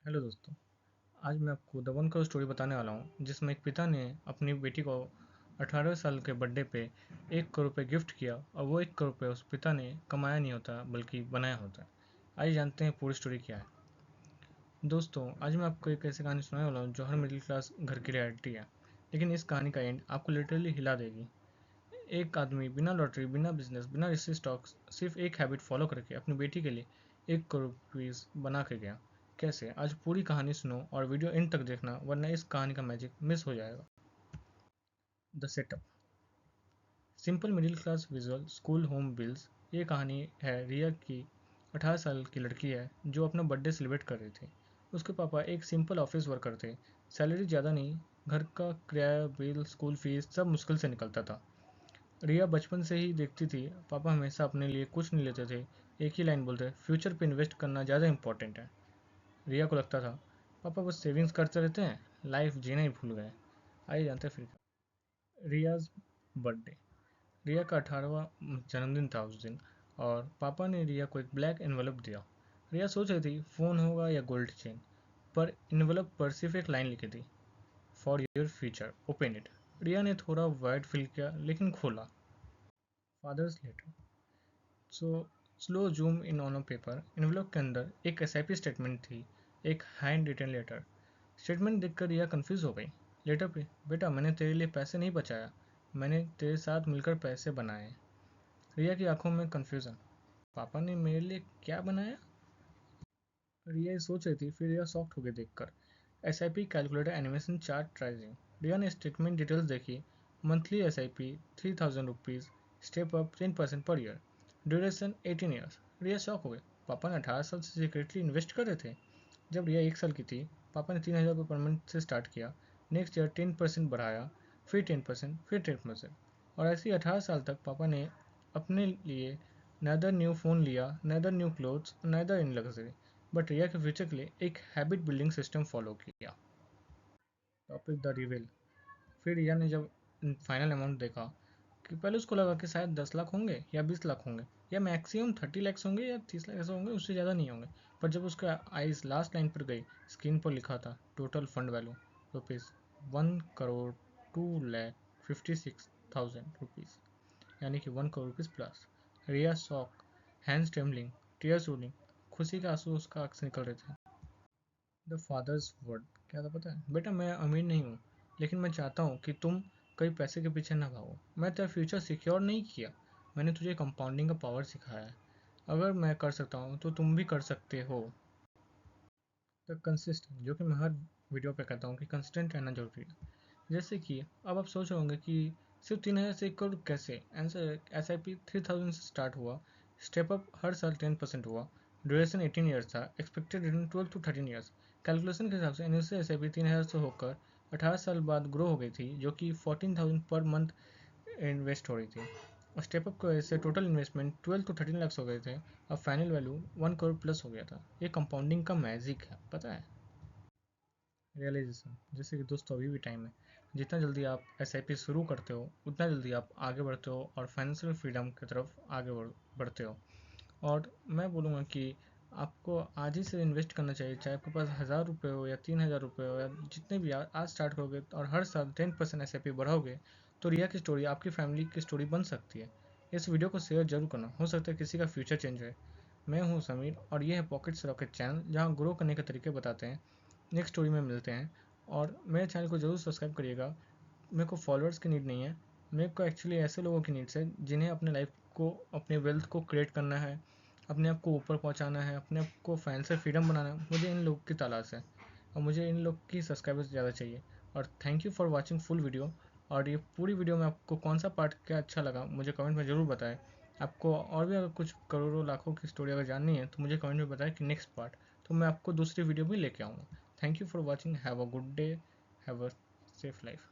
Hello दोस्तों। आज मैं आपको द वन करोड़ स्टोरी बताने वाला हूँ जिसमें एक पिता ने अपनी बेटी को 18 साल के बर्थडे पे 1 करोड़ रुपये गिफ्ट किया और वो 1 करोड़ रुपये उस पिता ने कमाया नहीं होता बल्कि बनाया होता है। आइए जानते हैं पूरी स्टोरी क्या है। दोस्तों, आज मैं आपको एक ऐसी कहानी सुनाने वाला हूँ जो हर मिडिल क्लास घर की रियलिटी है, लेकिन इस कहानी का एंड आपको लिटरली हिला देगी। एक आदमी बिना लॉटरी, बिना बिजनेस, बिना रिस्क स्टॉक्स, सिर्फ एक हैबिट फॉलो करके अपनी बेटी के लिए 1 करोड़ रुपीज़ बना के गया। कैसे? आज पूरी कहानी सुनो और वीडियो एंड तक देखना, वरना इस कहानी का मैजिक मिस हो जाएगा। The setup. Simple middle class visual school home bills. ये कहानी है रिया की। 18 साल की लड़की है जो अपना बर्थडे सेलिब्रेट कर रही थी। उसके पापा एक सिंपल ऑफिस वर्कर थे। सैलरी ज़्यादा नहीं, घर का किराया, बिल, स्कूल फीस सब मुश्किल से निकलता था। रिया बचपन से ही देखती थी पापा हमेशा अपने लिए कुछ नहीं लेते थे। एक ही लाइन बोलते, फ्यूचर पे इन्वेस्ट करना ज़्यादा इंपॉर्टेंट है। रिया को लगता था पापा बस सेविंग्स करते रहते हैं, लाइफ जीना ही भूल गए। आइए जानते हैं फिर क्या। रियाज बर्थडे। रिया का 18वां जन्मदिन था उस दिन, और पापा ने रिया को एक ब्लैक एनवलप दिया। रिया सोच रही थी फ़ोन होगा या गोल्ड चेन, पर एनवलप पर सिर्फ एक लाइन लिखी थी, for your future, open it. Riya ने थोड़ा वाइड फील किया लेकिन खोला। Father's letter. So slow zoom in on a paper. Envelope के अंदर एक एसआईपी स्टेटमेंट थी, एक हैंड रिटन लेटर। स्टेटमेंट देखकर रिया कंफ्यूज हो गई। लेटर पे, बेटा मैंने तेरे लिए पैसे नहीं बचाया, मैंने तेरे साथ मिलकर पैसे बनाए। रिया की आंखों में कंफ्यूजन। पापा ने मेरे लिए क्या बनाया? रिया ये सोच रही थी, फिर रिया शॉक्ट हो गई देखकर। SIP calculator animation chart rising. Riya ने स्टेटमेंट डिटेल्स देखी। Monthly SIP 3000 rupees, step up 10% per year, duration 18 years. Riya shock हो गई। पापा ने 18 साल से सीक्रेटली इन्वेस्ट कर रहे थे। जब रिया 1 साल की थी, पापा ने 3000 रुपये पर मंथ से स्टार्ट किया। नेक्स्ट ईयर 10% बढ़ाया, फिर 10%, फिर 10%, और ऐसे ही 18 साल तक पापा ने अपने लिए neither न्यू फ़ोन लिया, neither new clothes, neither in luxury, but Riya के फ्यूचर के लिए एक हैबिट बिल्डिंग सिस्टम फॉलो किया। Topic the reveal. फिर रिया ने जब फाइनल अमाउंट देखा, कि पहले उसको लगा कि शायद 10 लाख होंगे या 20 लाख होंगे, या मैक्सिमम 30 लाख होंगे या 30 लाख ऐसे होंगे, उससे ज़्यादा नहीं होंगे। पर जब उसका आइज लास्ट लाइन पर गई, स्क्रीन पर लिखा था total fund value rupees 1 crore 2 lakh 56,000 rupees, यानी कि 1 crore rupees plus. Riya shock, hands trembling, tears rolling, खुशी के आंसू उसका आंख से निकल रहे थे। The father's word. क्या था पता है? बेटा मैं अमीर नहीं हूँ, लेकिन मैं चाहता हूँ कि तुम कई पैसे के पीछे ना भागो। मैं तेरा फ्यूचर सिक्योर नहीं किया, मैंने तुझे कंपाउंडिंग का पावर सिखाया है। अगर मैं कर सकता हूँ तो तुम भी कर सकते हो। The consistent. जो कि मैं हर वीडियो पे कहता हूँ कि कंसिस्टेंट रहना जरूरी है। जैसे कि अब आप सोच रहे होंगे कि सिर्फ 3000 से 1 करोड़ कैसे? आंसर, एस आई पी 3000 से स्टार्ट हुआ, स्टेप अप हर साल 10% हुआ, ड्यूरेशन 18 ईयर्स था, expected return 12 to 13 years. Calculation के हिसाब से इनिशियल एस आई पी 3000 से होकर 18 साल बाद ग्रो हो गई थी, जो कि 14,000 पर मंथ इन्वेस्ट हो रही थी। और स्टेप अप की वजह से टोटल इन्वेस्टमेंट 12 to 13 लाख हो गए थे, और फाइनल वैल्यू 1 करोड़ प्लस हो गया था। ये कंपाउंडिंग का मैजिक है, पता है? रियलाइजेशन। जैसे कि दोस्तों अभी भी टाइम है। जितना जल्दी आप एस आई पी शुरू करते हो, उतना जल्दी आप आगे बढ़ते हो और फाइनेंशियल फ्रीडम की तरफ आगे बढ़ते हो। और मैं बोलूँगा कि आपको आज ही से इन्वेस्ट करना चाहिए, चाहे आपके पास 1000 रुपये हो या 3000 रुपये हो, या जितने भी आज स्टार्ट करोगे और हर साल 10% एस आई पी बढ़ाओगे, तो रिया की स्टोरी आपकी फैमिली की स्टोरी बन सकती है। इस वीडियो को शेयर जरूर करना, हो सकता है किसी का फ्यूचर चेंज हो। मैं हूँ समीर, और ये है पॉकेट्स रॉकेट चैनल, जहाँ ग्रो करने के तरीके बताते हैं। नेक्स्ट स्टोरी में मिलते हैं, और मेरे चैनल को ज़रूर सब्सक्राइब करिएगा। मेरे को फॉलोअर्स की नीड नहीं है, मेरे को एक्चुअली ऐसे लोगों की नीड्स है जिन्हें अपने लाइफ को, अपने वेल्थ को क्रिएट करना है, अपने आप को ऊपर पहुंचाना है, अपने आप को फाइनेंशियल फ्रीडम बनाना है। मुझे इन लोग की तलाश है, और मुझे इन लोग की सब्सक्राइबर्स ज़्यादा चाहिए। और thank you for watching full video. और ये पूरी वीडियो में आपको कौन सा पार्ट क्या अच्छा लगा, मुझे कमेंट में ज़रूर बताएं। आपको और भी अगर कुछ करोड़ों लाखों की स्टोरी अगर जाननी है, तो मुझे कमेंट में बताएं कि नेक्स्ट पार्ट, तो मैं आपको दूसरी वीडियो भी लेके आऊँगा। Thank you for watching. Have a good day. Have a safe life.